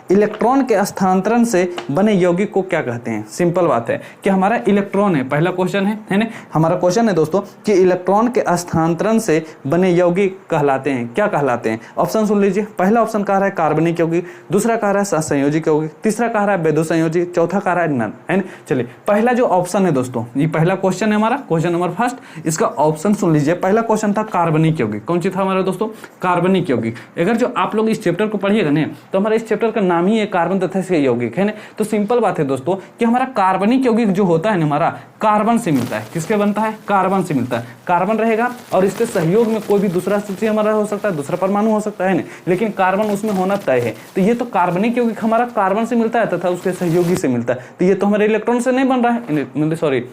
Electron के स्थानांतरण से बने यौगिक को क्या कहते हैं। सिंपल बात है कि हमारा इलेक्ट्रॉन है, पहला क्वेश्चन है ना, हमारा क्वेश्चन है दोस्तों कि इलेक्ट्रॉन के स्थानांतरण से बने यौगिक कहलाते हैं, क्या कहलाते हैं। ऑप्शन सुन लीजिए, पहला ऑप्शन कह रहा है कार्बनिक यौगिक, दूसरा कह रहा है सहसंयोजी यौगिक, तीसरा कह रहा है वैधुसंयोजी, चौथा कह रहा है नन, है ना। चलिए पहला जो ऑप्शन है दोस्तों, ये पहला क्वेश्चन है हमारा, क्वेश्चन नंबर फर्स्ट, इसका ऑप्शन सुन लीजिए। पहला क्वेश्चन था कार्बनिक यौगिक, कौन सी था हमारा दोस्तों, कार्बनिक यौगिक। अगर जो आप लोग इस चैप्टर को पढ़िएगा ना तो हमारा इस चैप्टर का नाम ही है कार्बन तथा इसके यौगिक, है ना। तो सिंपल बात है दोस्तों कि हमारा कार्बनिक यौगिक जो होता है ना हमारा कार्बन से मिलता है, किसके बनता है, कार्बन से मिलता है, कार्बन रहेगा और इसके सहयोग में कोई भी दूसरा चीज हमारा हो सकता है, दूसरा परमाणु हो सकता है ना, लेकिन कार्बन उसमें होना तय है। तो ये तो कार्बनिक यौगिक हमारा कार्बन से मिलता है तथा उसके सहयोगी से मिलता है। तो ये तो हमारे इलेक्ट्रॉन से नहीं बन रहा है, सॉरी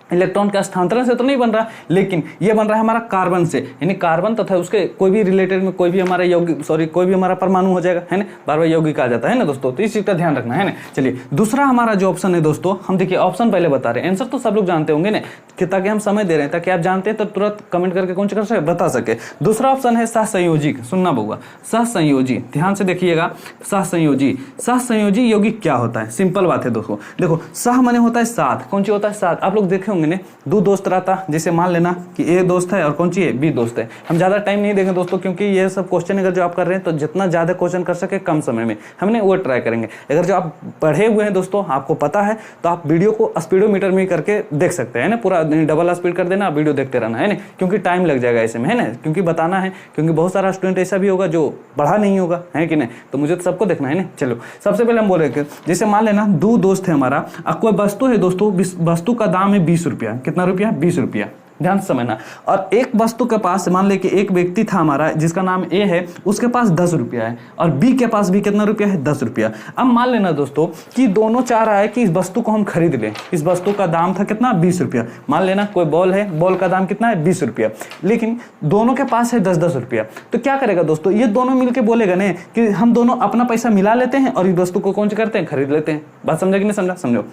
इलेक्ट्रॉन के स्थानांतरण से तो नहीं बन रहा, लेकिन ये बन रहा है हमारा कार्बन से, यानी कार्बन तथा उसके कोई भी रिलेटेड में कोई भी हमारा यौगिक, सॉरी कोई भी हमारा परमाणु हो जाएगा, है ना, बार बार यौगिक आ जाता है ना दोस्तों। तो इस चीज का ध्यान रखना है ना। चलिए दूसरा हमारा जो ऑप्शन है दोस्तों, हम देखिए ऑप्शन पहले बता रहे हैं, आंसर तो सब लोग जानते होंगे ना, कि ताकि हम समय दे रहे हैं ताकि आप जानते हैं तो तुरंत कमेंट करके कौन कर सके, बता सके। दूसरा ऑप्शन है सहसंयोजी, सुनना होगा, सहसंयोजी, ध्यान से देखिएगा, सहसंयोजी। सहसंयोजी यौगिक क्या होता है, सिंपल बात है दोस्तों, देखो सह माने होता है साथ, कौन सी होता है साथ। आप लोग देखे होंगे ना, दो दोस्त रहता, जैसे मान लेना कि ए दोस्त है और कौन सी है, बी दोस्त है। हम ज्यादा टाइम नहीं देंगे दोस्तों, क्योंकि ये सब क्वेश्चन अगर जो आप कर रहे हैं तो जितना ज्यादा क्वेश्चन कर सके कम समय में हमने वो ट्राई करेंगे। अगर जो आप पढ़े हुए हैं दोस्तों, आपको पता है, तो आप वीडियो को स्पीडोमीटर में करके देख सकते हैं ना, पूरा डबल स्पीड कर देना, वीडियो देखते रहना है ना, क्योंकि टाइम लग जाएगा ऐसे में, है ना, क्योंकि बताना है, क्योंकि बहुत सारा स्टूडेंट ऐसा भी होगा जो पढ़ा नहीं होगा, है कि नहीं, तो मुझे तो सबको देखना है ना। चलो सबसे पहले हम बोल रहे थे, जैसे मान लेना दो दोस्त है हमारा, अब कोई वस्तु है दोस्तों, वस्तु का दाम है 20 रुपया, कितना रुपया, 20 रुपया, ध्यान से समझना। और एक वस्तु के पास मान ले कि एक व्यक्ति था हमारा जिसका नाम ए है, उसके पास 10 रुपया है, और बी के पास भी कितना रुपया है, 10 रुपया। अब मान लेना दोस्तों कि दोनों चाह रहा है कि इस वस्तु को हम खरीद लें। इस वस्तु का दाम था कितना, 20 रुपया। मान लेना कोई बॉल है, बॉल का दाम कितना है, 20 रुपया, लेकिन दोनों के पास है 10-10 रुपया। तो क्या करेगा दोस्तों, ये दोनों मिलकर बोलेगा ना कि हम दोनों अपना पैसा मिला लेते हैं और इस वस्तु को कौन सी करते हैं, खरीद लेते हैं। बात समझा कि नहीं समझा, समझो।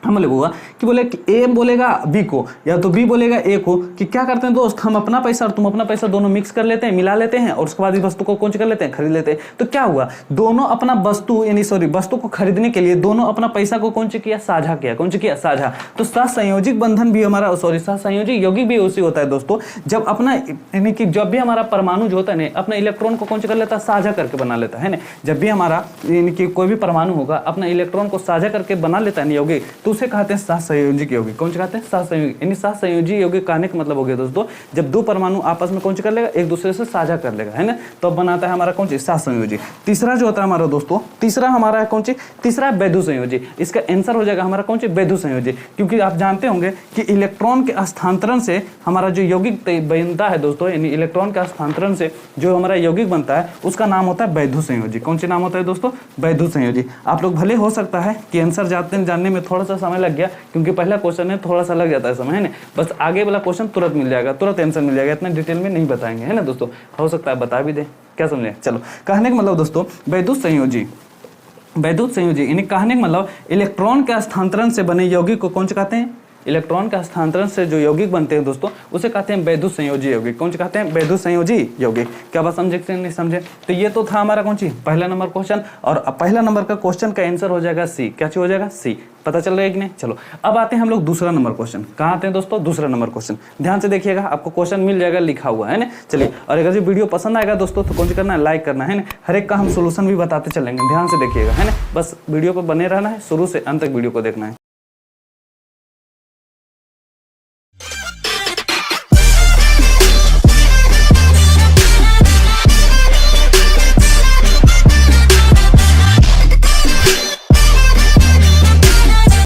हम लोग कि बोले कि ए बोलेगा बी को, या तो बी बोलेगा ए को, कि क्या करते हैं दोस्त, हम अपना पैसा और तुम अपना पैसा दोनों मिक्स कर लेते हैं, मिला लेते हैं, और उसके बाद इस वस्तु को कौन सी कर लेते हैं, खरीद लेते हैं। तो क्या हुआ, दोनों अपना वस्तु यानी सॉरी वस्तु को खरीदने के लिए दोनों अपना पैसा को कौन सी किया, साझा किया, कौन सी किया, साझा। तो सहसंयोजिक बंधन भी हमारा, सॉरी सहसंयोजिक यौगिक भी उसी होता है दोस्तों, जब अपना यानी कि जब भी हमारा परमाणु जो होता है ना, अपना इलेक्ट्रॉन को कौन सी कर लेता है, साझा करके बना लेता है ना। जब भी हमारा यानी कि कोई भी परमाणु होगा अपना इलेक्ट्रॉन को साझा करके बना लेता है यौगिक, तो उसे कहते हैं सहसंयोजी यौगिक। कौन से कहते हैं, सहसंयोगी, यानी सहसंयोजी यौगिक कहने का मतलब हो गया दोस्तों, जब दो परमाणु आपस में कौन से कर लेगा, एक दूसरे से साझा कर लेगा, है ना, तो बनाता है हमारा कौन सी, सहसंयोजी। तीसरा जो होता है हमारा दोस्तों, तीसरा हमारा है कौन सी, तीसरा है वैधुसंयोजी। इसका आंसर हो जाएगा हमारा कौन सी, वैधुसंयोजी, क्योंकि आप जानते होंगे कि इलेक्ट्रॉन के स्थानांतरण से हमारा जो यौगिक बनता है दोस्तों, यानी इलेक्ट्रॉन के स्थानांतरण से जो हमारा यौगिक बनता है उसका नाम होता है वैधुसंयोजी। कौन सी नाम होता है दोस्तों, वैधुसंयोजी। आप लोग भले हो सकता है कि आंसर जानने में थोड़ा सा समय लग गया, क्योंकि पहला क्वेश्चन है थोड़ा सा लग जाता है समय, है ना, बस आगे वाला क्वेश्चन तुरंत मिल जाएगा, तुरंत आंसर मिल जाएगा, इतना डिटेल में नहीं बताएंगे, है ना दोस्तों, हो सकता है बता भी दे, क्या समझे। चलो कहने का मतलब दोस्तों वैद्युत संयोजी, वैद्युत संयोजी यानी कहने का मतलब इलेक्ट्रॉन के स्थानांतरण से बने यौगिक को कौन से कहते हैं, इलेक्ट्रॉन के स्थानांतरण से जो यौगिक बनते हैं दोस्तों उसे कहते हैं वैद्युत संयोजी यौगिक। कौन से कहते हैं, वैद्युत संयोजी यौगिक। क्या बात समझे कि नहीं समझे। तो ये तो था हमारा कौन सी, पहला नंबर क्वेश्चन, और पहला नंबर का क्वेश्चन का आंसर हो जाएगा सी। क्या चीज हो जाएगा, सी। पता चल रहा है कि नहीं। चलो अब आते हैं हम लोग दूसरा नंबर क्वेश्चन। कहाँ आते हैं दोस्तों, दूसरा नंबर क्वेश्चन। ध्यान से देखिएगा, आपको क्वेश्चन मिल जाएगा लिखा हुआ, है ना। चलिए, और अगर जो वीडियो पसंद आएगा दोस्तों तो कौन सी करना है, लाइक करना है ना। हर एक का हम सोल्यूशन भी बताते चलेंगे, ध्यान से देखिएगा, है ना। बस वीडियो पर बने रहना है, शुरू से अंत तक वीडियो को देखना है।